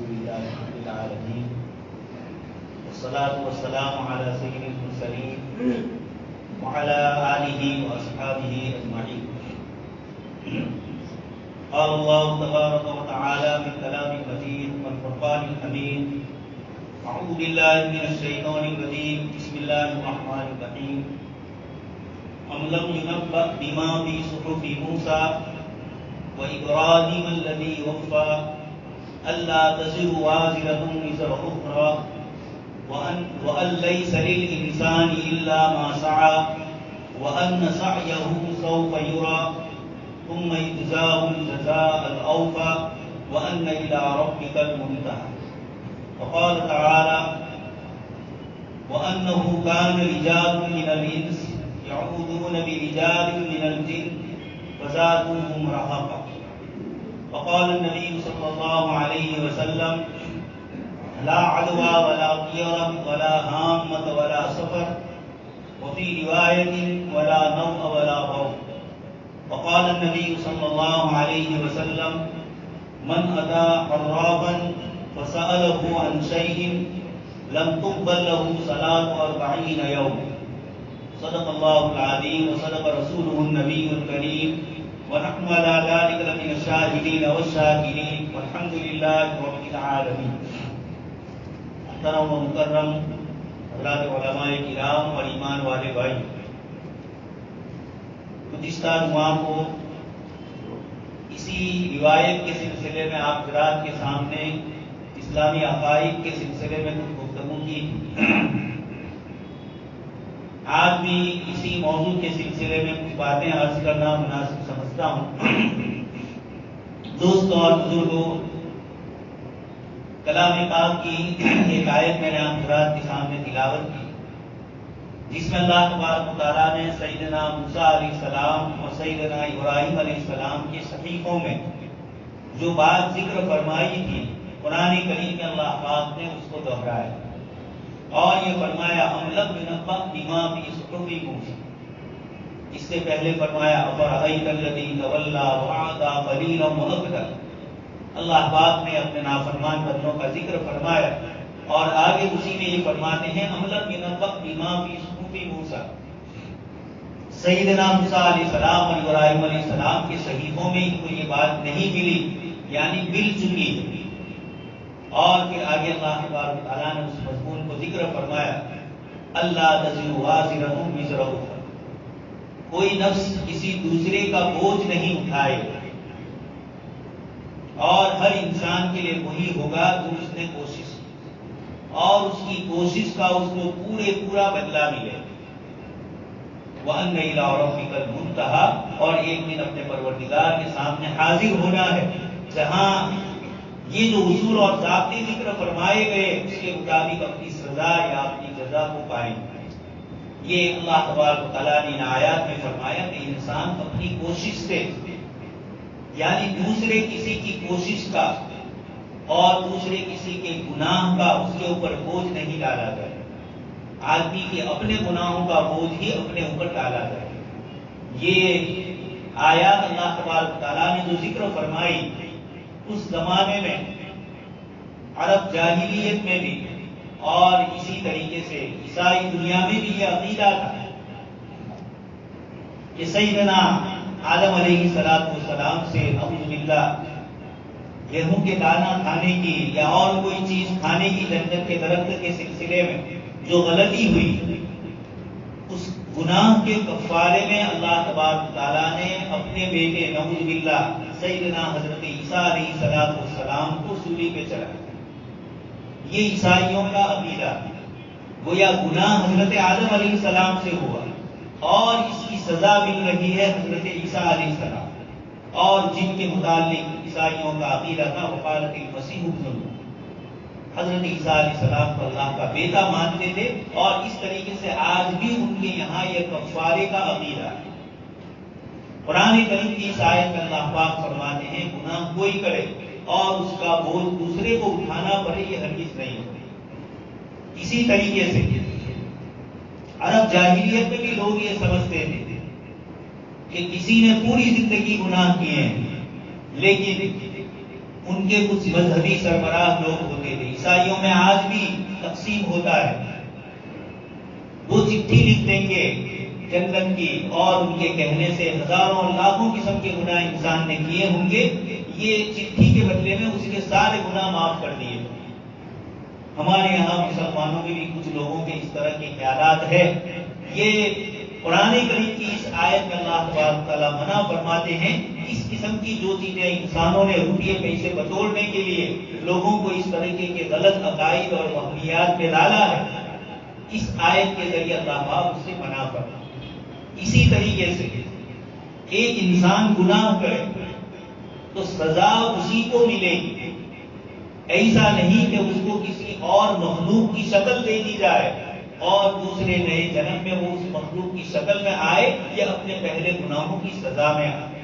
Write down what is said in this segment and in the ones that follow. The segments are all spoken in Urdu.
لله رب العالمين والصلاة والسلام على سيد المرسلين وعلى آله وأصحابه أجمعين. قال الله تبارك وتعالى في كلام المجيد والفرقان الحميد: أعوذ بالله من الشيطان الرجيم، بسم الله الرحمن الرحيم. أم لم ينبأ بما في صحف موسى وإبراهيم الذي وفى ألا تزر وازرة وزر أخرى وأن ليس للإنسان إلا ما سعى وأن سعيه سوف يرى ثم يجزاه الجزاء الأوفى وأن إلى ربك المنتهى. وقال تعالى: وأنه كان رجال من الإنس يعوذون برجال من الجن فزادوهم رهقا. وقال النبي صلى الله عليه وسلم: لا عدوى ولا طيرة ولا هامة ولا سفر، وفي رواية ولا نوء ولا ضوء. وقال النبي صلى الله عليه وسلم: من أتى عرافا فسأله عن شيء لم تقبل له صلاة 40 يوم. صدق الله العظيم وصدق رسوله النبي الكريم ونحن على ذلك لمن الشاهدين والشاكرين والحمد لله رب العالمين. محترم و مکرم حضرات علماء کرام اور ایمان والے بھائی، گزشتہ جمعہ کو اسی روایت کے سلسلے میں آپ حضرات کے سامنے اسلامی عقائد کے سلسلے میں کچھ گفتگو کی. آج بھی اسی موضوع کے سلسلے میں کچھ باتیں عرض کرنا مناسب سمجھتا ہوں. دوستوں اور بزرگوں، کلام پاک کی ایک آیت میں نے آپ حضرات کے سامنے تلاوت کی، جس میں اللہ تبارک و تعالیٰ نے سیدنا موسیٰ علیہ السلام اور سیدنا ابراہیم علیہ السلام کے صحیفوں میں جو بات ذکر فرمائی تھی، قرآن کریم میں اللہ پاک نے اس کو دہرایا اور یہ فرمایا: ام لم ينبأ بما في صحف موسیٰ. اس سے پہلے فرمایا: افرأیت الذی تولى وأعطى قلیلا وأکدى. اللہ پاک نے اپنے نافرمان بندوں کا ذکر فرمایا اور آگے اسی میں یہ فرماتے ہیں: ام لم ينبأ بما في صحف موسیٰ. سیدنا موسیٰ علیہ السلام اور ابراہیم علیہ السلام کے صحیفوں میں ان کو یہ بات نہیں ملی، یعنی مل چکی. اور پھر آگے اللہ تبارک و تعالیٰ نے اس مضمون کو ذکر فرمایا: اللہ تزر وازرۃ وزر اخرى. کوئی نفس کسی دوسرے کا بوجھ نہیں اٹھائے اور ہر انسان کے لیے وہی ہوگا جو اس نے کوشش کی اور اس کی کوشش کا اس کو پورا بدلہ ملے. وَأَنَّ إِلَىٰ رَبِّكَ الْمُنتَهَىٰ. اور ایک دن اپنے پروردگار کے سامنے حاضر ہونا ہے، جہاں یہ جو اصول اور ضابطے ذکر فرمائے گئے اس کے مطابق اپنی سزا یا اپنی جزا کو پائیں. یہ اللہ تبارک و تعالیٰ نے ان آیات میں فرمایا کہ انسان اپنی کوشش سے، یعنی دوسرے کسی کی کوشش کا اور دوسرے کسی کے گناہ کا اس کے اوپر بوجھ نہیں ڈالا جائے. آدمی کے اپنے گناہوں کا بوجھ ہی اپنے اوپر ڈالا جائے. یہ آیات اللہ تبارک و تعالیٰ نے جو ذکر فرمائی، اس زمانے میں عرب جاہلیت میں بھی اور اسی طریقے سے عیسائی دنیا میں بھی یہ عقیدہ تھا کہ سیدنا آدم علیہ السلام سے اعوذ باللہ گیہوں کے دانہ کھانے کی یا اور کوئی چیز کھانے کی جنت کے درخت کے سلسلے میں جو غلطی ہوئی، اس گناہ کے کفارے میں اللہ تبارک تعالیٰ نے اپنے بیٹے نعوذ باللہ سیدنا حضرت عیسیٰ علیہ السلام کو سولی پہ چڑھایا. یہ عیسائیوں کا عقیدہ، گویا گناہ حضرت آدم علیہ السلام سے ہوا اور اس کی سزا مل رہی ہے حضرت عیسیٰ علیہ السلام. اور جن کے متعلق عیسائیوں کا عقیدہ تھا وقالت المسیح ابن اللہ، حضرت عیسیٰ علیہ السلام کو اللہ کا بیٹا مانتے تھے. اور اس طریقے سے آج بھی ان کے یہاں یہ کفارے کا عقیدہ ہے. قرآن کریم کی اس آیت میں اللہ پاک فرماتے ہیں گناہ کوئی کرے اور اس کا بوجھ دوسرے کو اٹھانا پڑے، یہ ہرگز نہیں ہوتی. اسی طریقے سے عرب جاہلیت میں بھی لوگ یہ سمجھتے تھے کہ کسی نے پوری زندگی گناہ کیے ہیں لیکن ان کے کچھ مذہبی سربراہ لوگ ہوتے تھے، عیسائیوں میں آج بھی تقسیم ہوتا ہے، وہ چٹھی لکھ دیں گے جنت کی، اور ان کے کہنے سے ہزاروں اور لاکھوں قسم کے گناہ انسان نے کیے ہوں گے، یہ چٹھی کے بدلے میں اس کے سارے گناہ معاف کر دیے۔ ہمارے یہاں مسلمانوں میں بھی کچھ لوگوں کے اس طرح کے خیالات ہیں۔ یہ قرآن کریم کی اس آیت میں اللہ تبارک تعالیٰ منع فرماتے ہیں، اس قسم کی جو چیزیں انسانوں نے روپیے پیسے بٹورنے کے لیے لوگوں کو اس طریقے کے غلط عقائد اور وہمیات میں ڈالا ہے، اس آیت کے ذریعے اللہ پاک اس سے منع فرماتے ہیں۔ اسی طریقے سے ایک انسان گناہ کرے تو سزا اسی کو ملے گی، ایسا نہیں کہ اس کو کسی اور مخلوق کی شکل دے دی جائے اور دوسرے نئے جنم میں وہ اس مخلوق کی شکل میں آئے یا اپنے پہلے گناہوں کی سزا میں آئے،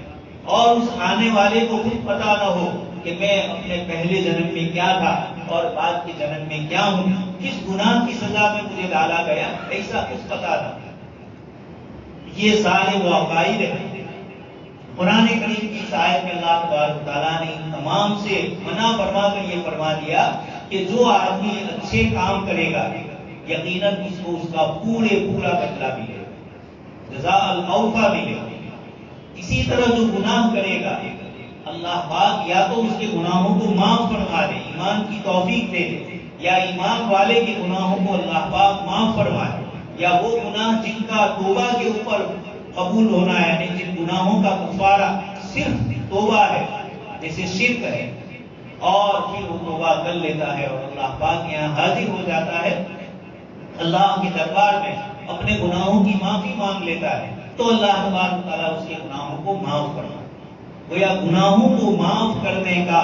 اور اس آنے والے کو خود پتا نہ ہو کہ میں اپنے پہلے جنم میں کیا تھا اور بعد کے جنم میں کیا ہوں، کس گناہ کی سزا میں مجھے ڈالا گیا، ایسا کچھ پتا نہ۔ یہ سارے وہ عقائد ہیں۔ قرآن کریم کی اس آیت میں اللہ تبارک تعالیٰ نے ان تمام سے منع فرما کر یہ فرما دیا کہ جو آدمی اچھے کام کرے گا یقیناً اس کو اس کا پورا بدلہ ملے گا، جزاء الاوفیٰ ملے گا۔ اسی طرح جو گناہ کرے گا اللہ پاک یا تو اس کے گناہوں کو معاف فرما دے، ایمان کی توفیق دے دے، یا ایمان والے کے گناہوں کو اللہ پاک معاف فرمائے، یا وہ گناہ جن کا توبہ کے اوپر قبول ہونا ہے، یعنی جن گناہوں کا کفارہ صرف توبہ ہے، جیسے شرک ہے، اور پھر وہ توبہ کر لیتا ہے اور اللہ پاک کے یہاں حاضر ہو جاتا ہے، اللہ کے دربار میں اپنے گناہوں کی معافی مانگ لیتا ہے، تو اللہ تبارک تعالیٰ اس کے گناہوں کو معاف کرتا ہے۔ گویا گناہوں کو معاف کرنے کا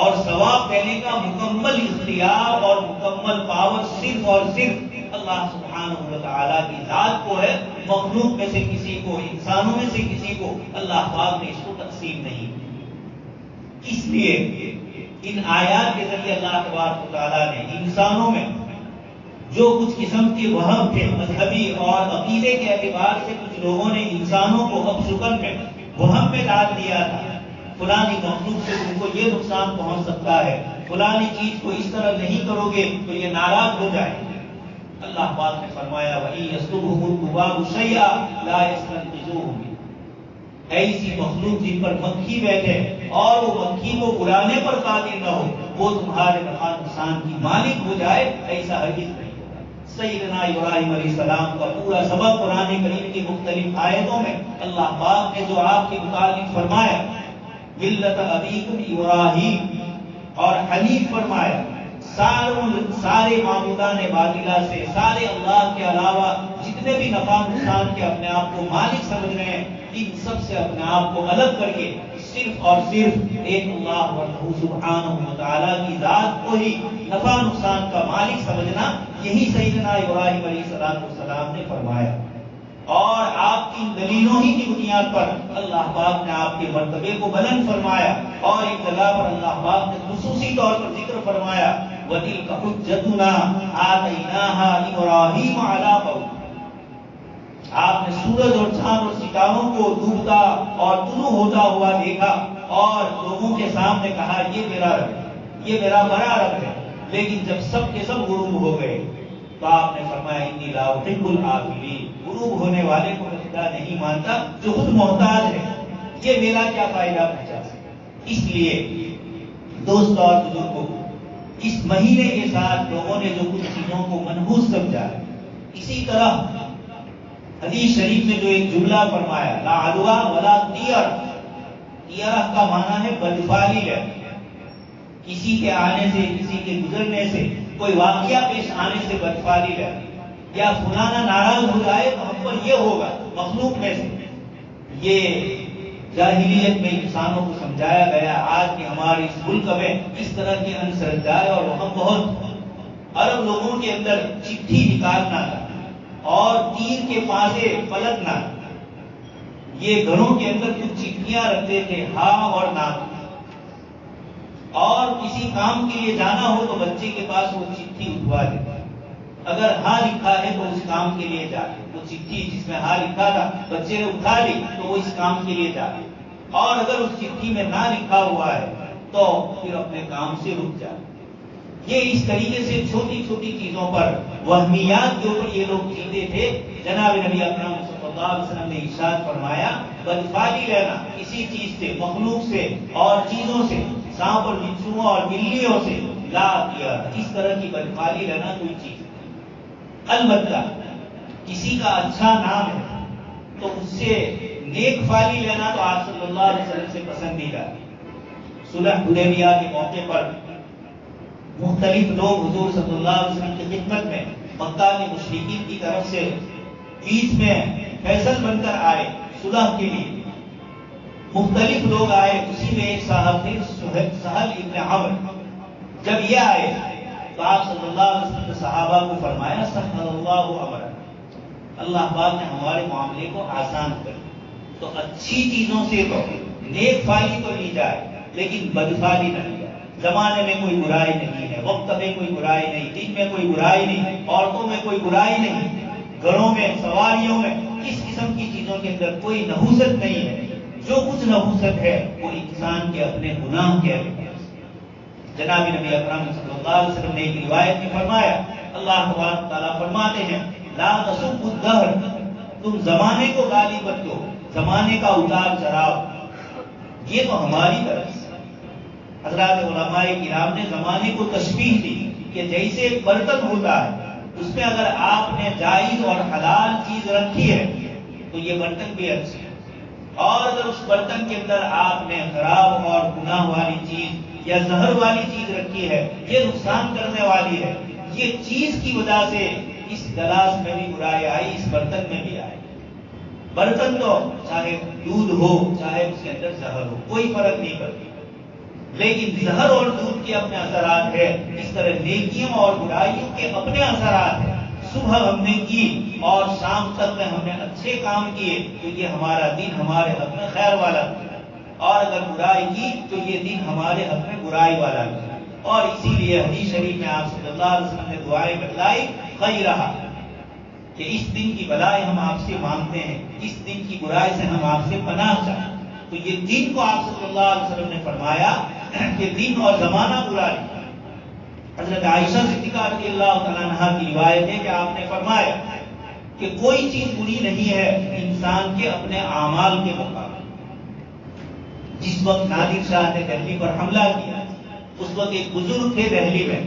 اور ثواب دینے کا مکمل اختیار اور مکمل پاور صرف اور صرف اللہ سبحانہ و تعالیٰ کی ذات کو ہے، مخلوق میں سے کسی کو، انسانوں میں سے کسی کو اللہ پاک نے اس کو تقسیم نہیں کی۔ اس لیے ان آیات کے ذریعے اللہ تبارک و تعالیٰ نے انسانوں میں جو کچھ قسم کے وہم تھے مذہبی اور عقیدے کے اعتبار سے، کچھ لوگوں نے انسانوں کو اب شکل میں وہم میں ڈال دیا تھا، فلانی مخلوق سے ان کو یہ نقصان پہنچ سکتا ہے، فلانی چیز کو اس طرح نہیں کرو گے تو یہ ناراض ہو جائے۔ اللہ پاک نے فرمایا وَإِن يَسْلُبْهُمُ الذُّبَابُ شَيْئًا لَا يَسْتَنقِذُوهُ مِنْهُ، ایسی مخلوق جن پر مکھی بیٹھے اور وہ مکھی کو اڑانے پر قادر نہ ہو، وہ تمہارے نفع نقصان کی مالک ہو جائے، ایسا ہرگز نہیں۔ سیدنا ابراہیم علیہ السلام کا پورا سبق قرآن کریم کی مختلف آیتوں میں اللہ پاک نے جو آپ کے متعلق فرمایا، ملت ابیکم ابراہیم، اور حنیف فرمایا، سارے معبودان باطلہ سے، سارے اللہ کے علاوہ جتنے بھی نفع نقصان کے اپنے آپ کو مالک سمجھ رہے ہیں، ان سب سے اپنے آپ کو الگ کر کے صرف اور صرف ایک اللہ وحدہ سبحانہ و تعالیٰ کی ذات کو ہی نفع نقصان کا مالک سمجھنا، یہی سیدنا ابراہیم علیہ السلام نے فرمایا۔ اور آپ کی دلیلوں ہی کی بنیاد پر اللہ پاک نے آپ کے مرتبے کو بلند فرمایا، اور ایک جگہ پر اللہ پاک نے خصوصی طور پر ذکر فرمایا وَتِلْكَ حُجَّتُنَا آتَيْنَاهَا إِبْرَاهِيمَ عَلَىٰ قَوْمِهِ، آپ نے سورج اور چاند اور ستاروں کو ڈوبتا اور طلوع ہوتا ہوا دیکھا اور لوگوں کے سامنے کہا یہ میرا رب ہے، یہ میرا بڑا رب ہے، لیکن جب سب کے سب غروب ہو گئے تو آپ نے فرمایا انی لا احب الآفلین، غروب ہونے والے کو میں خدا نہیں مانتا جو خود محتاج ہے، یہ میرا کیا فائدہ پہنچا سکتا۔ اس لیے دوست اور بزرگوں، اس مہینے کے ساتھ لوگوں نے جو کچھ چیزوں کو منحوس سمجھا ہے، اسی طرح حدیث شریف میں جو ایک جملہ فرمایا لا عدویٰ ولا طیرہ، طیرہ کا معنی ہے بدفعلی ہے، کسی کے آنے سے، کسی کے گزرنے سے، کوئی واقعہ پیش آنے سے بدفعلی ہے، یا فلانا ناراض ہو جائے تو ہم پر یہ ہوگا، مخلوق میں سے۔ یہ جاہلیت میں انسانوں کو سمجھایا گیا، آج کے ہمارے اس ملک میں اس طرح کے انسرجائے اور ہم بہت عرب لوگوں کے اندر چٹھی نکالنا اور تیر کے پاسے پلٹنا، یہ گھروں کے اندر کچھ چٹھیاں رکھتے تھے ہاں اور نہ، اور کسی کام کے لیے جانا ہو تو بچے کے پاس وہ چٹھی اٹھوا دیتا، اگر ہاں لکھا ہے تو اس کام کے لیے جائے، وہ چٹھی جس میں ہاں لکھا تھا بچے نے اٹھا لی تو وہ اس کام کے لیے جائے۔ اور اگر اس چٹھی میں نہ لکھا ہوا ہے تو پھر اپنے کام سے رک جائے۔ یہ اس طریقے سے چھوٹی چھوٹی چیزوں پر، وہمیات کے اوپر یہ لوگ جیتے تھے۔ جناب نبی اکرم صلی اللہ علیہ وسلم نے ارشاد فرمایا، بدفالی لینا کسی چیز سے، مخلوق سے اور چیزوں سے، سانپ اور بچھوؤں اور بلیوں سے لا کیا، اس طرح کی بدفالی لینا کوئی چیز نہیں۔ البتہ کسی کا اچھا نام ہے تو اس سے نیک فالی لینا تو آپ صلی اللہ علیہ وسلم سے پسندیدہ ہے۔ صلح حدیبیہ کے موقع پر مختلف لوگ حضور صلی اللہ علیہ وسلم کی خدمت میں مکہ کے مشرکین کی طرف سے بیچ میں فیصل بن کر آئے صلح کے لیے۔ مختلف لوگ آئے، اسی میں ایک صاحب تھے سہل ابن عمرو۔ جب یہ آئے تو آپ صلی اللہ علیہ وسلم نے صحابہ کو فرمایا، سہل اللہ امرنا، اللہ پاک نے ہمارے معاملے کو آسان کر دیا۔ تو اچھی چیزوں سے تو نیک فالی تو لی جائے لیکن بدفالی نہ لی جائے۔ زمانے میں کوئی برائی نہیں ہے، وقت میں کوئی برائی نہیں، دن میں کوئی برائی نہیں، عورتوں میں کوئی برائی نہیں، گھروں میں، سواریوں میں، کس قسم کی چیزوں کے اندر کوئی نحوست نہیں ہے۔ جو کچھ نحوست ہے وہ انسان کے اپنے گناہ کے ہے۔ جناب نبی اکرم صلی اللہ علیہ وسلم نے ایک روایت میں فرمایا، اللہ تبارک تعالیٰ فرماتے ہیں، لا تسبوا الدہر، تم زمانے کو گالی مت دو، زمانے کا اتار چڑھاؤ یہ تو ہماری طرف سے۔ حضرات علماء کرام نے زمانے کو تشبیہ دی کہ جیسے ایک برتن ہوتا ہے، اس میں اگر آپ نے جائز اور حلال چیز رکھی ہے تو یہ برتن بھی اچھی ہے، اور اگر اس برتن کے اندر آپ نے خراب اور گناہ والی چیز یا زہر والی چیز رکھی ہے، یہ نقصان کرنے والی ہے، یہ چیز کی وجہ سے اس گلاس میں بھی برائی آئی، اس برتن میں بھی آئی۔ برتن تو چاہے دودھ ہو چاہے اس کے اندر زہر ہو، کوئی فرق نہیں پڑتی، لیکن زہر اور دودھ کے اپنے اثرات ہیں، اس طرح نیکیوں اور برائیوں کے اپنے اثرات ہیں۔ صبح ہم نے کی اور شام تک میں ہم نے اچھے کام کیے تو یہ ہمارا دن ہمارے حق میں خیر والا تھا، اور اگر برائی کی تو یہ دن ہمارے حق میں برائی والا تھا۔ اور اسی لیے حدیث شریف میں آپ صلی اللہ علیہ وسلم نے دعائیں بتلائی، خیرہا، کہ اس دن کی بلائی ہم آپ سے مانگتے ہیں، اس دن کی برائی سے ہم آپ سے پناہ چاہتے ہیں۔ تو یہ دن کو آپ صلی اللہ علیہ وسلم نے فرمایا کہ دن اور زمانہ برا نہیں۔ حضرت عائشہ صدیقہ رضی اللہ تعالیٰ عنہا کی روایت ہے کہ آپ نے فرمایا کہ کوئی چیز بری نہیں ہے انسان کے اپنے اعمال کے مقابلے۔ جس وقت نادر شاہ نے دہلی پر حملہ کیا، اس وقت ایک بزرگ تھے دہلی میں،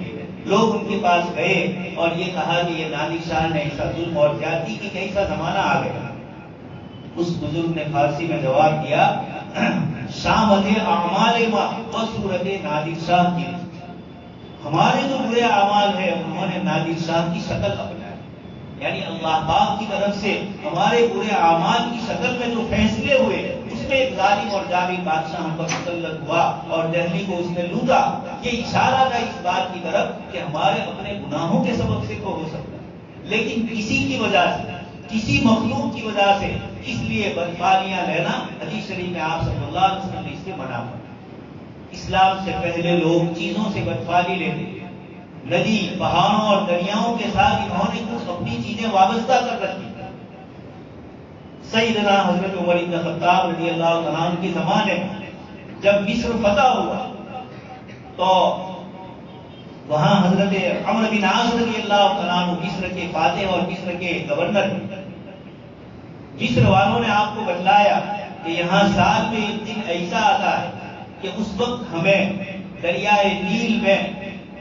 لوگ ان کے پاس گئے اور یہ کہا کہ یہ نادر شاہ نے ایسا ظلم اور زیادتی کی کہ ایسا زمانہ آ گیا۔ اس بزرگ نے فارسی میں جواب دیا، شامت اعمال ما وصورت نادر شاہ کی، ہمارے جو برے اعمال ہیں انہوں نے نادر شاہ کی شکل اپنائی، یعنی اللہ پاک کی طرف سے ہمارے برے اعمال کی شکل میں جو فیصلے ہوئے اس میں ایک ظالم اور جابر بادشاہ ہم پر مسلط ہوا اور دہلی کو اس نے لوٹا۔ یہ اشارہ تھا اس بات کی طرف کہ ہمارے اپنے گناہوں کے سبب سے تو ہو سکتا ہے، لیکن کسی کی وجہ سے، کسی مخلوق کی وجہ سے، اس لیے بدفالیاں لینا حدیث شریف میں آپ صلی اللہ علیہ وسلم نے اس سے منع فرمایا۔ اسلام سے پہلے لوگ چیزوں سے بدفالی لیتے، ندی، پہاڑوں اور دریاؤں کے ساتھ انہوں نے کچھ اپنی چیزیں وابستہ کر رکھی۔ سیدنا حضرت عمر بن خطاب رضی اللہ تعالیٰ عنہ کے زمانے میں جب مصر فتح ہوا تو وہاں حضرت عمرو بن عاص رضی اللہ تعالیٰ عنہ مصر کے فاتح اور مصر کے گورنر، مصر والوں نے آپ کو بتلایا کہ یہاں سال میں ایک دن ایسا آتا ہے کہ اس وقت ہمیں دریائے نیل میں،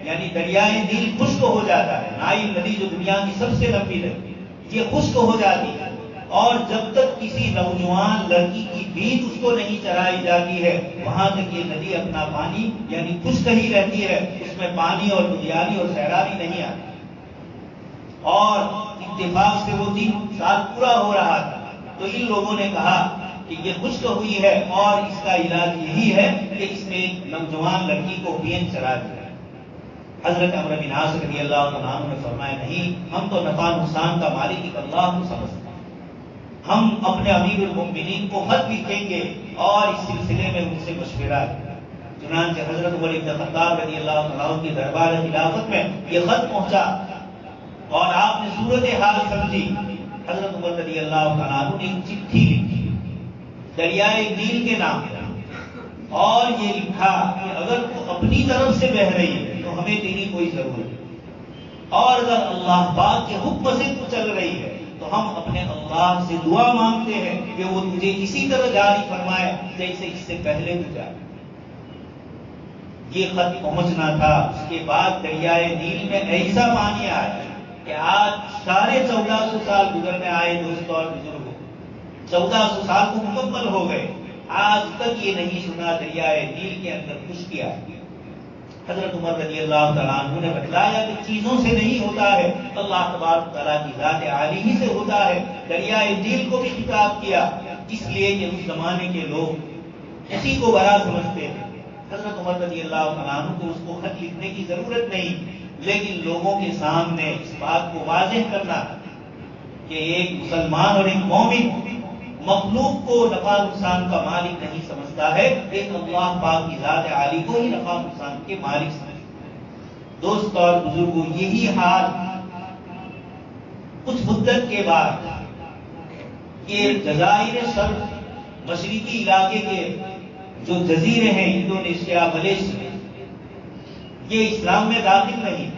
یعنی دریائے نیل خشک ہو جاتا ہے، نائل ندی جو دنیا کی سب سے لمبی ندی، یہ خشک ہو جاتی ہے، اور جب تک کسی نوجوان لڑکی کی بھیت اس کو نہیں چرائی جاتی ہے وہاں تک یہ ندی اپنا پانی یعنی خشک ہی رہتی ہے، اس میں پانی اور دلیاری اور سیرابی نہیں آتی۔ اور اتفاق سے وہ دن سال پورا ہو رہا تھا تو ان لوگوں نے کہا کہ یہ خشک ہوئی ہے اور اس کا علاج یہی ہے کہ اس میں ایک نوجوان لڑکی کو بین چرا دیا۔ حضرت عمرو بن عاص رضی اللہ عنہ نے فرمایا، نہیں، ہم تو نفع نقصان کا مالک اللہ کو سمجھتے ہیں، ہم اپنے امیر المؤمنین کو خط لکھیں گے اور اس سلسلے میں ان سے مشورہ کیا۔ چنانچہ حضرت عمر بن خطاب رضی اللہ عنہ کی دربار خلافت میں یہ خط پہنچا اور آپ نے صورت حال سمجھی۔ حضرت عمر رضی اللہ عنہ نے ایک چٹھی لکھی دریائے نیل کے نام ہے، اور یہ لکھا کہ اگر تو اپنی طرف سے بہ رہی ہے تو ہمیں تیری کوئی ضرورت نہیں، اور اگر اللہ پاک کے حکم سے تو چل رہی ہے تو ہم اپنے اللہ سے دعا مانگتے ہیں کہ وہ تجھے اسی طرح جاری فرمائے جیسے اس سے پہلے تو جاری۔ یہ خط پہنچنا تھا، اس کے بعد دریائے نیل میں ایسا پانی آیا کہ آج 1450 سال گزرنے آئے دوستوں اور بزرگوں، 1400 سال کو مکمل ہو گئے، آج تک یہ نہیں سنا دریائے نیل کے اندر خشکی آئی۔ حضرت عمر رضی اللہ تعالیٰ عنہ نے بتلایا کہ چیزوں سے نہیں ہوتا ہے، اللہ تبارک تعالیٰ کی ذات عالی ہی سے ہوتا ہے۔ دریائے نیل کو بھی خطاب کیا، اس لیے کہ اس زمانے کے لوگ اسی کو بڑا سمجھتے تھے۔ حضرت عمر رضی اللہ تعالیٰ عنہ کو اس کو خط لکھنے کی ضرورت نہیں، لیکن لوگوں کے سامنے اس بات کو واضح کرنا کہ ایک مسلمان اور ایک مومن مخلوق کو نفع نقصان کا مالک نہیں سمجھتا ہے، ایک اللہ پاک کی ذات عالی کو ہی نفع نقصان کے مالک سمجھتا ہے۔ دوست اور بزرگوں، یہی حال کچھ مدت کے بعد یہ جزائر شرق مشرقی علاقے کے جو جزیرے ہیں، انڈونیشیا، ملیشیا، یہ اسلام میں داخل نہیں،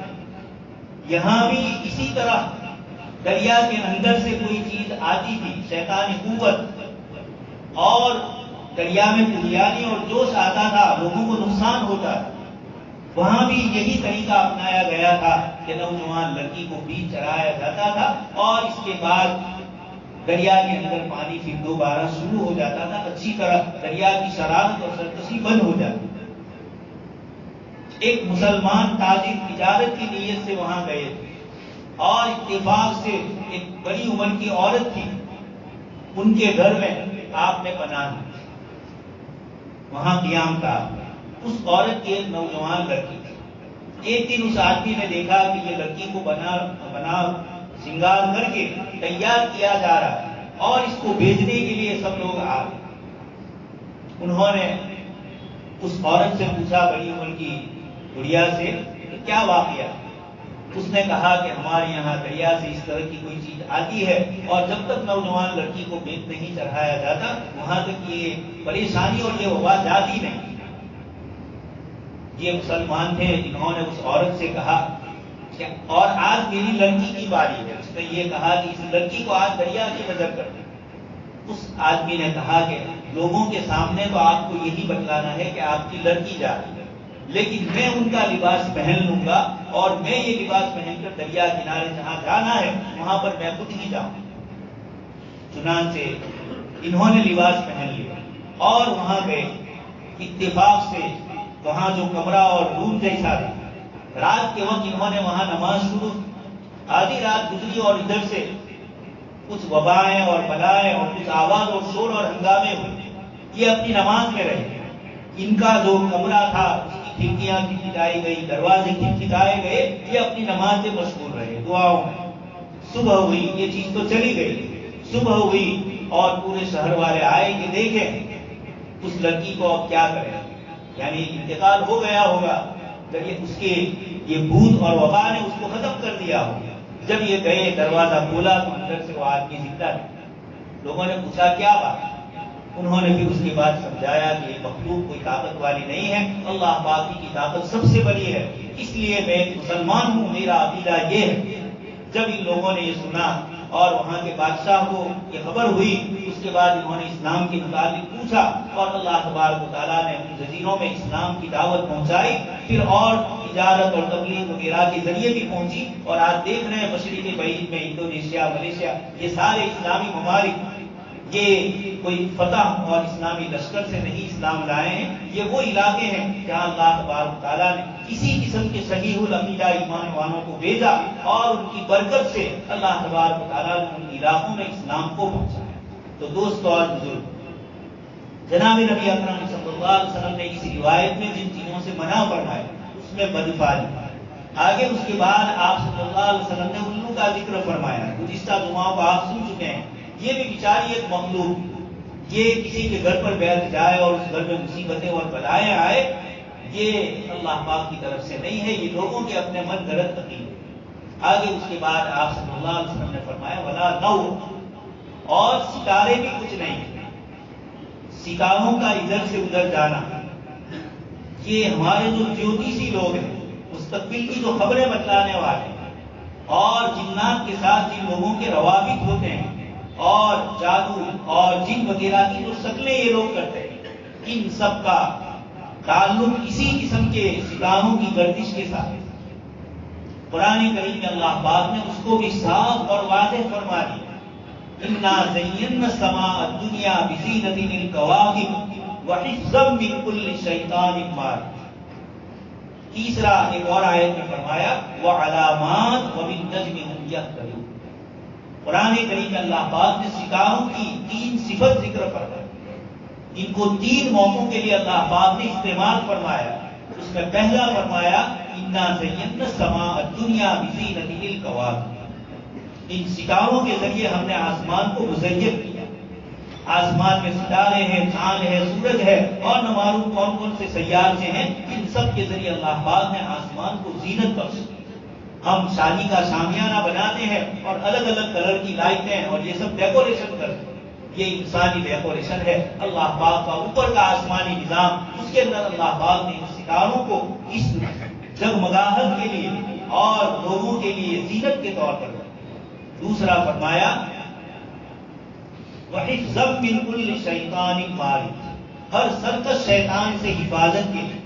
یہاں بھی اسی طرح دریا کے اندر سے کوئی چیز آتی تھی، شیطانی قوت، اور دریا میں طغیانی اور جوش آتا تھا، لوگوں کو نقصان ہوتا تھا۔ وہاں بھی یہی طریقہ اپنایا گیا تھا کہ نوجوان لڑکی کو بیچ چرایا جاتا تھا، اور اس کے بعد دریا کے اندر پانی پھر دوبارہ شروع ہو جاتا تھا، اچھی طرح دریا کی شرارت اور سرکشی بند ہو جاتی۔ ایک مسلمان تاجر تجارت کی نیت سے وہاں گئے تھے، اور اتفاق سے ایک بڑی عمر کی عورت تھی، ان کے گھر میں آپ نے پناہ دی، وہاں قیام تھا۔ اس عورت کی ایک نوجوان لڑکی تھی۔ ایک دن اس آدمی نے دیکھا کہ یہ لڑکی کو بنا سنگار کر کے تیار کیا جا رہا ہے، اور اس کو بھیجنے کے لیے سب لوگ آ گئے۔ انہوں نے اس عورت سے پوچھا، بڑی عمر کی گڑیا سے، کیا واقعہ؟ اس نے کہا کہ ہمارے یہاں دریا سے اس طرح کی کوئی چیز آتی ہے، اور جب تک نوجوان لڑکی کو بیچ نہیں چڑھایا جاتا وہاں تک یہ پریشانی اور یہ وبا جاتی نہیں۔ یہ مسلمان تھے، انہوں نے اس عورت سے کہا کہ اور آج میری لڑکی کی باری ہے۔ اس نے یہ کہا کہ اس لڑکی کو آج دریا کی نظر کر دیں۔ اس آدمی نے کہا کہ لوگوں کے سامنے تو آپ کو یہی بتلانا ہے کہ آپ کی لڑکی جا رہی ہے، لیکن میں ان کا لباس پہن لوں گا، اور میں یہ لباس پہن کر دریا کنارے جہاں جانا ہے وہاں پر میں خود ہی جاؤں۔ چنانچہ انہوں نے لباس پہن لیا اور وہاں گئے۔ اتفاق سے وہاں جو کمرہ اور روم جیسا تھا، رات کے وقت انہوں نے وہاں نماز شروع، آدھی رات گزری اور ادھر سے کچھ وبائیں اور بلائیں اور کچھ آواز اور شور اور ہنگامے ہوئے۔ یہ اپنی نماز میں رہے۔ ان کا جو کمرہ تھا اس کی کھڑکیاں کھٹکھٹائی گئی، دروازے کھٹکھٹائے گئے، یہ اپنی نماز سے مشغول رہے، دعاؤں میں۔ صبح ہوئی، یہ چیز تو چلی گئی، صبح ہوئی اور پورے شہر والے آئے کہ دیکھیں اس لڑکی کو اب کیا کریں، یعنی انتقال ہو گیا ہوگا، اس کے یہ بھوت اور وبا نے اس کو ختم کر دیا ہوگا۔ جب یہ گئے، دروازہ کھولا تو اندر سے وہ آدمی زندہ تھا۔ لوگوں نے پوچھا کیا بات؟ انہوں نے پھر اس کے بعد سمجھایا کہ یہ مخلوق کوئی طاقت والی نہیں ہے، اللہ پاک کی طاقت سب سے بڑی ہے، اس لیے میں ایک مسلمان ہوں، میرا عقیدہ یہ ہے۔ جب ان لوگوں نے یہ سنا اور وہاں کے بادشاہ کو یہ خبر ہوئی، اس کے بعد انہوں نے اسلام کے متعلق پوچھا، اور اللہ تبارک و تعالیٰ نے ان جزیروں میں اسلام کی دعوت پہنچائی، پھر اور تجارت اور تبلیغ وغیرہ کے ذریعے بھی پہنچی، اور آج دیکھ رہے ہیں مشرقی بعید میں انڈونیشیا، ملیشیا، یہ سارے اسلامی ممالک، یہ کوئی فتح اور اسلامی لشکر سے نہیں اسلام لائے ہیں، یہ وہ علاقے ہیں جہاں اللہ تبارک تعالیٰ نے کسی قسم کے صحیح العقیدہ ایمان والوں کو بھیجا، اور ان کی برکت سے اللہ تبارک تعالیٰ نے ان علاقوں میں اسلام کو پہنچایا۔ تو دوستو اور بزرگ، جناب نبی اکرم صلی اللہ علیہ وسلم نے اس روایت میں جن چیزوں سے منع فرمایا اس میں بدفعلی، آگے اس کے بعد آپ صلی اللہ علیہ وسلم نے الو کا ذکر فرمایا۔ گزشتہ جمعوں کو آپ سن چکے ہیں، یہ بھی بیچاری ایک مخلوق، یہ کسی کے گھر پر بیٹھ جائے اور اس گھر میں مصیبتیں اور بلائیں آئے، یہ اللہ پاک کی طرف سے نہیں ہے، یہ لوگوں کے اپنے من گھڑت عقیدے۔ آگے اس کے بعد آپ صلی اللہ علیہ وسلم نے فرمایا ولا نور، اور ستارے بھی کچھ نہیں، ستاروں کا ادھر سے ادھر جانا، یہ ہمارے جو جیوتیشی لوگ ہیں، مستقبل کی جو خبریں بتلانے والے اور جنات کے ساتھ جن لوگوں کے روابط ہوتے ہیں اور جادو اور جن وغیرہ کی جو شکلیں یہ لوگ کرتے ہیں، ان سب کا تعلق اسی قسم کے ستاروں کی گردش کے ساتھ ہے۔ قرآن کریم میں اللہ پاک نے اس کو بھی صاف اور واضح فرما دیا، اِنَّا زَيَّنَّا السَّمَاءَ الدُّنْيَا بِزِينَةٍ الْكَوَاكِبِ وَحِفْظًا مِّن كُلِّ شَيْطَانٍ مَارِدٍ۔ تیسرا ایک اور آیت میں فرمایا وَعَلَامَاتٍ وَبِالنَّجْمِ هُمْ يَهْتَدُونَ۔ قرآن کریم میں اللہ پاک نے ستاروں کی 3 صفت ذکر فرمائی، ان کو 3 موقعوں کے لیے اللہ پاک نے استعمال فرمایا۔ اس میں پہلا فرمایا اِنَّا زَيَّنَّا السَّمَاءَ الدُّنْيَا بِزِينَةٍ الْكَوَاكِبِ، ان ستاروں کے ذریعے ہم نے آسمان کو مزین کیا۔ آسمان میں ستارے ہیں، چاند ہے، سورج ہے اور نہ معلوم کون کون سے سیارے ہیں، ان سب کے ذریعے اللہ پاک نے آسمان کو زینت بخشی۔ ہم شادی کا شامیانہ بناتے ہیں اور الگ الگ کلر کی لائٹیں اور یہ سب ڈیکوریشن کرتے ہیں، یہ انسانی ڈیکوریشن ہے۔ اللہ پاک کا اوپر کا آسمانی نظام، اس کے اندر اللہ پاک نے ان ستاروں کو اس جگمگاہٹ کے لیے اور لوگوں کے لیے زینت کے طور پر۔ دوسرا فرمایا وَحِفْظًا مِّن كُلِّ شَيْطَانٍ مَارِدٍ، ہر سرکش شیطان سے حفاظت کے لیے۔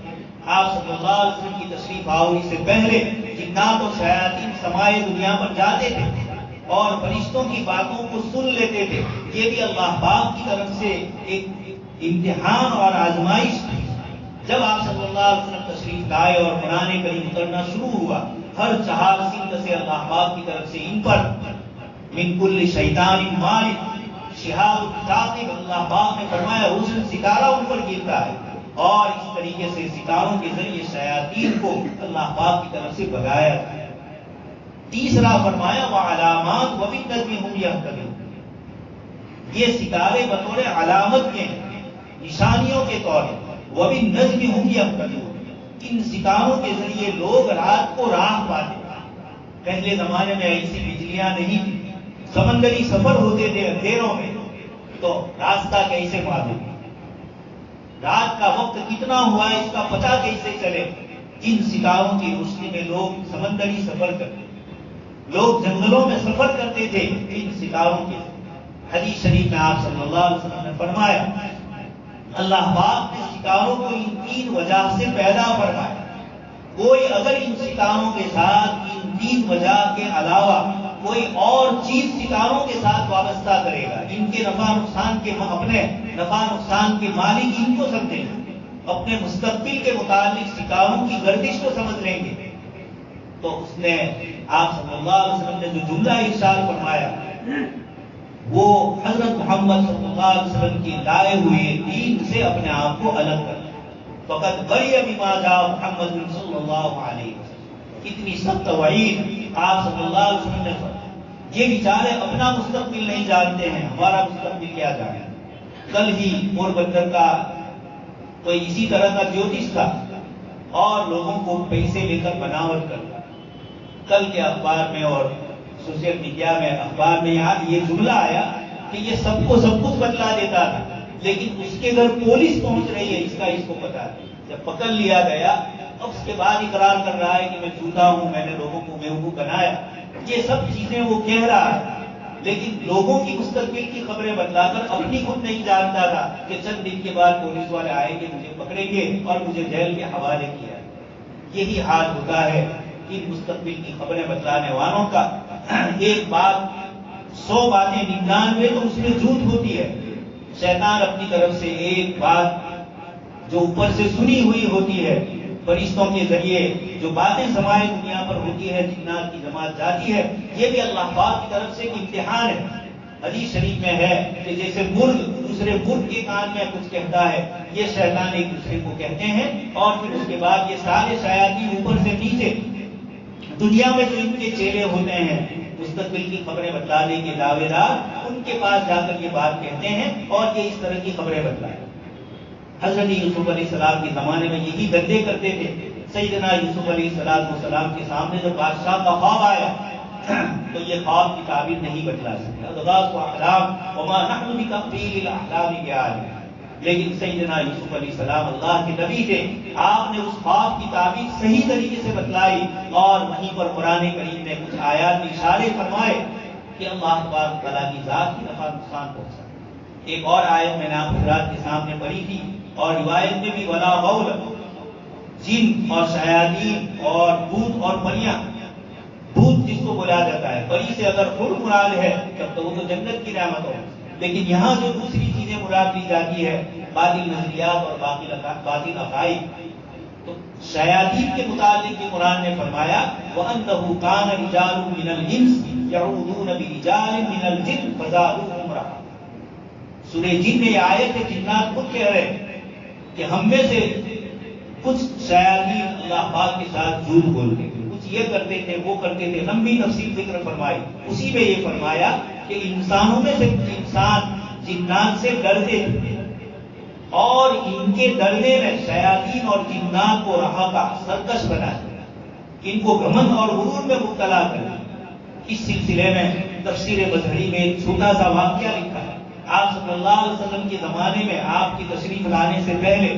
آپ صلی اللہ علیہ وسلم کی تشریف آوری سے پہلے جنات و شیاطین سمائے دنیا پر جاتے تھے اور فرشتوں کی باتوں کو سن لیتے تھے۔ یہ بھی اللہ پاک کی طرف سے ایک امتحان اور آزمائش تھی۔ جب آپ صلی اللہ علیہ وسلم تشریف لائے اور قرآن کریم اترنا شروع ہوا، ہر 4 سمت سے اللہ پاک کی طرف سے ان پر من کل شیطان مارد شہاب الثاقب، اللہ پاک نے فرمایا روشن ستارہ ان پر گرتا ہے، اور اس طریقے سے ستاروں کے ذریعے شیاطین کو اللہ پاک کی طرف سے بھگایا۔ تیسرا فرمایا وعلامات وبالنجم هم يهتدون، یہ ستارے بطور علامت کے نشانیوں کے طور پر وبالنجم هم يهتدون، ان ستاروں کے ذریعے لوگ رات کو راہ پاتے۔ پہلے زمانے میں ایسی بجلیاں نہیں تھی، سمندری سفر ہوتے تھے اندھیروں میں، تو راستہ کیسے معلوم، رات کا وقت کتنا ہوا اس کا پتہ کیسے چلے؟ ان ستاروں کی روشنی میں لوگ سمندری سفر کرتے، لوگ جنگلوں میں سفر کرتے تھے ان ستاروں کے۔ حدیث شریف میں آپ صلی اللہ علیہ وسلم نے فرمایا اللہ پاک نے ستاروں کو ان 3 وجہ سے پیدا فرمایا، کوئی اگر ان ستاروں کے ساتھ ان 3 وجہ کے علاوہ کوئی اور چیز ستاروں کے ساتھ وابستہ کرے گا، ان کے نفع نقصان کے اپنے نفع نقصان کے مالک ان کو سمجھیں گے، اپنے مستقبل کے متعلق ستاروں کی گردش کو سمجھ لیں گے، تو اس نے آپ صلی اللہ علیہ وسلم نے جو جملہ ارشاد فرمایا وہ حضرت محمد صلی اللہ علیہ وسلم کی لائے ہوئے دین سے اپنے آپ کو الگ کر، فقط بری بما جاء محمد صلی اللہ علیہ وسلم، اتنی سخت وعید آپ صلی اللہ علیہ وسلم نے فرمایا۔ یہ بیچارے اپنا مستقبل نہیں جانتے ہیں، ہمارا مستقبل کیا جانے۔ کل ہی پوربندر کا کوئی اسی طرح کا جوتش تھا اور لوگوں کو پیسے لے کر بناوٹ کرتا، کل کے اخبار میں اور سوشل میڈیا میں اخبار میں یہ جملہ آیا کہ یہ سب کو سب کچھ بتلا دیتا تھا، لیکن اس کے گھر پولیس پہنچ رہی ہے اس کا اس کو پتا ہے۔ جب پکڑ لیا گیا اب اس کے بعد اقرار کر رہا ہے کہ میں جھوٹا ہوں، میں نے لوگوں کو بیوقوف بنایا، یہ سب چیزیں وہ کہہ رہا ہے، لیکن لوگوں کی مستقبل کی خبریں بتلا کر اپنی خود نہیں جانتا تھا کہ چند دن کے بعد پولیس والے آئیں گے، مجھے پکڑیں گے اور مجھے جیل کے حوالے کیا۔ یہی حال ہوتا ہے ان مستقبل کی خبریں بتلانے والوں کا، ایک بات 100 باتیں 99 تو اس میں جھوٹ ہوتی ہے۔ شیطان اپنی طرف سے ایک بات جو اوپر سے سنی ہوئی ہوتی ہے، فرشتوں کے ذریعے جو باتیں سمائے دنیا پر ہوتی ہے، جنات کی جماعت جاتی ہے، یہ بھی اللہ پاک کی طرف سے ایک امتحان ہے۔ حدیث شریف میں ہے کہ جیسے مرغ دوسرے مرغ کے کان میں کچھ کہتا ہے، یہ شیطان ایک دوسرے کو کہتے ہیں، اور پھر اس کے بعد یہ سارے شیاطین اوپر سے نیچے دنیا میں جو ان کے چیلے ہوتے ہیں، مستقبل کی خبریں بتلانے کے دعوے دار، ان کے پاس جا کر یہ بات کہتے ہیں اور یہ اس طرح کی خبریں بتلائیں۔ حضرت یوسف علیہ السلام کے زمانے میں یہی گدے کرتے تھے۔ سیدنا یوسف علیہ السلام کے سامنے جب بادشاہ کا خواب آیا تو یہ خواب کی تعبیر نہیں بتلا سکے۔ اضغاث احلام وما نحن بتأویل الاحلام بعالم، لیکن سیدنا یوسف علیہ السلام اللہ کے نبی تھے، آپ نے اس خواب کی تعبیر صحیح طریقے سے بتلائی، اور وہیں پر قرآن کریم نے کچھ آیات میں اشارے فرمائے کہ اللہ تبارک تعالیٰ کی ذات کی نفع نقصان پہنچا۔ ایک اور آیت میں نے آپ حضرات کے سامنے پڑھی تھی، اور روایت میں بھی ولا غول، جن اور شیاطین اور بھوت اور پریاں، بھوت جس کو بولا جاتا ہے، پری سے اگر خود مراد ہے تب تو وہ تو جنت کی نعمت ہو، لیکن یہاں جو دوسری چیزیں مراد لی جاتی ہے، باطل نظریات اور باطل عقائد، تو شیاطین کے متعلق بھی قرآن نے فرمایا وَأَنَّهُ كَانَ رِجَالٌ مِّنَ الْإِنسِ يَعُوذُونَ بِرِجَالٍ مِّنَ الْجِنِّ فَزَادُوهُمْ رَهَقًا۔ سورہ جن میں یہ آیت ہے، جنات خود کہہ رہے ہیں کہ ہم میں سے کچھ شیاطین اللہ پاک کے ساتھ جھوٹ بولتے تھے، کچھ یہ کرتے تھے وہ کرتے تھے، لمبی تفصیل ذکر فرمائی۔ اسی میں یہ فرمایا کہ انسانوں میں سے کچھ انسان جنات سے ڈرتے تھے، اور ان کے ڈرنے میں شیاطین اور جنات کو رہا کا سرکش بنا دیا، ان کو گھمنڈ اور غرور میں مبتلا کر دیا۔ اس سلسلے میں تفسیر بصری میں ایک چھوٹا سا واقعہ لکھا ہے۔ آپ صلی اللہ علیہ وسلم کے زمانے میں، آپ کی تشریف لانے سے پہلے،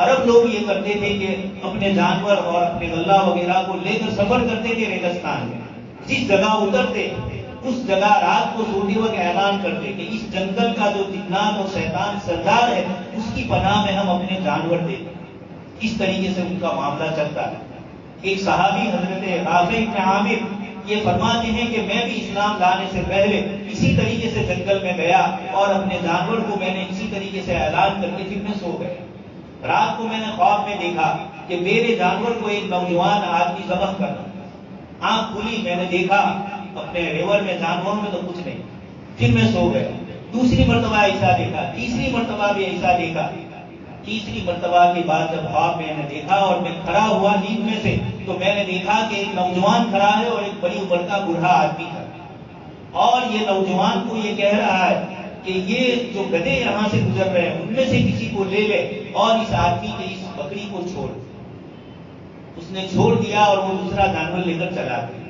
عرب لوگ یہ کرتے تھے کہ اپنے جانور اور اپنے غلہ وغیرہ کو لے کر سفر کرتے تھے ریگستان میں، جس جگہ اترتے اس جگہ رات کو سوتے وقت اعلان کرتے کہ اس جنگل کا جو جنات اور شیطان سردار ہے اس کی پناہ میں ہم اپنے جانور دیتے۔ اس طریقے سے ان کا معاملہ چلتا ہے۔ ایک صحابی حضرت رافع بن عامر یہ فرماتے ہیں کہ میں بھی اسلام لانے سے پہلے اسی طریقے سے جنگل میں گیا، اور اپنے جانور کو میں نے اسی طریقے سے اعلان کر کے پھر میں سو گیا۔ رات کو میں نے خواب میں دیکھا کہ میرے جانور کو ایک نوجوان آدمی ذبح کر رہا، آنکھ کھلی، میں نے دیکھا اپنے ریور میں جانوروں میں تو کچھ نہیں، پھر میں سو گیا۔ دوسری مرتبہ ایسا دیکھا، تیسری مرتبہ بھی ایسا دیکھا۔ تیسری مرتبہ کے بعد جب خواب میں نے دیکھا اور میں کھڑا ہوا نیند میں سے، تو میں نے دیکھا کہ ایک نوجوان کھڑا ہے اور ایک بڑی عمر کا بوڑھا آدمی کھڑا، اور یہ نوجوان کو یہ کہہ رہا ہے کہ یہ جو گدھے یہاں سے گزر رہے ہیں ان میں سے کسی کو لے لے اور اس آدمی کے اس بکری کو چھوڑ۔ اس نے چھوڑ دیا اور وہ دوسرا جانور لے کر چلا گیا۔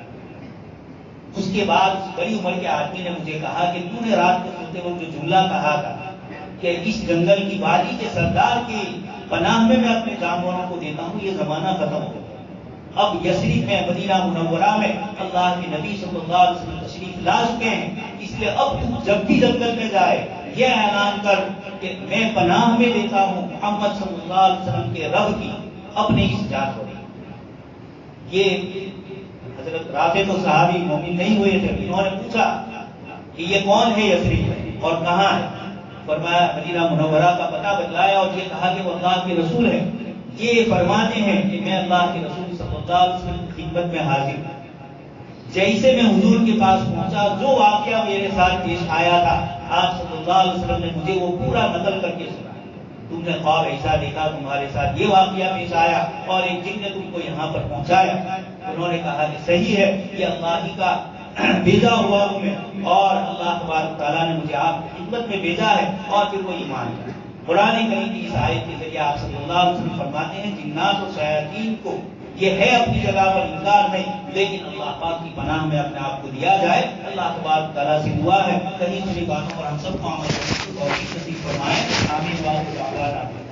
اس کے بعد بڑی عمر کے آدمی نے مجھے کہا کہ تو نے رات کو سوتے وقت جو جملہ کہا تھا کہ اس جنگل کی وادی کے سردار کی پناہ میں اپنے جانوروں کو دیتا ہوں، یہ زمانہ ختم ہو گیا۔ اب یثرب میں، مدینہ منورہ میں اللہ کے نبی صلی اللہ علیہ وسلم تشریف لا چکے ہیں، اس لیے اب تو جب بھی جنگل میں جائے یہ اعلان کر کہ میں پناہ میں دیتا ہوں محمد صلی اللہ علیہ وسلم کے رب کی اپنے اس جانور۔ یہ حضرت رافع تو صحابی مومن نہیں ہوئے تھے، انہوں نے پوچھا کہ یہ کون ہے یثرب اور کہاں ہے؟ فرمایا مدینہ منورہ کا پتہ بتلایا، اور یہ کہا کہ وہ اللہ کے رسول ہے۔ یہ فرماتے ہیں کہ میں اللہ کے رسول صلی اللہ علیہ وسلم کی خدمت میں حاضر ہوں۔ جیسے میں حضور کے پاس پہنچا، جو واقعہ میرے ساتھ پیش آیا تھا آپ صلی اللہ علیہ وسلم نے مجھے وہ پورا نقل کر کے سنا۔ تم نے خواب ایسا دیکھا، تمہارے ساتھ یہ واقعہ پیش آیا، اور ایک جن نے تم کو یہاں پر پہنچایا۔ انہوں نے کہا کہ صحیح ہے، یہ اللہ ہی کا بھیجا ہوا ہوں میں، اور اللہ تبارک تعالیٰ نے مجھے آپ کی خدمت میں بھیجا ہے، اور پھر وہ ایمان لایا۔ قرآن کریم کی اس آیت کے ذریعے آپ صلی اللہ علیہ وسلم فرماتے ہیں جنات اور شیاطین کو یہ ہے اپنی جگہ پر انکار نہیں، لیکن اللہ پاک کی پناہ میں اپنے آپ کو دیا جائے۔ اللہ تبارک تعالیٰ سے دعا ہے کہیں سنی باتوں پر ہم سب کو عمل کرنے کی توفیق نصیب فرمائے۔ آمین۔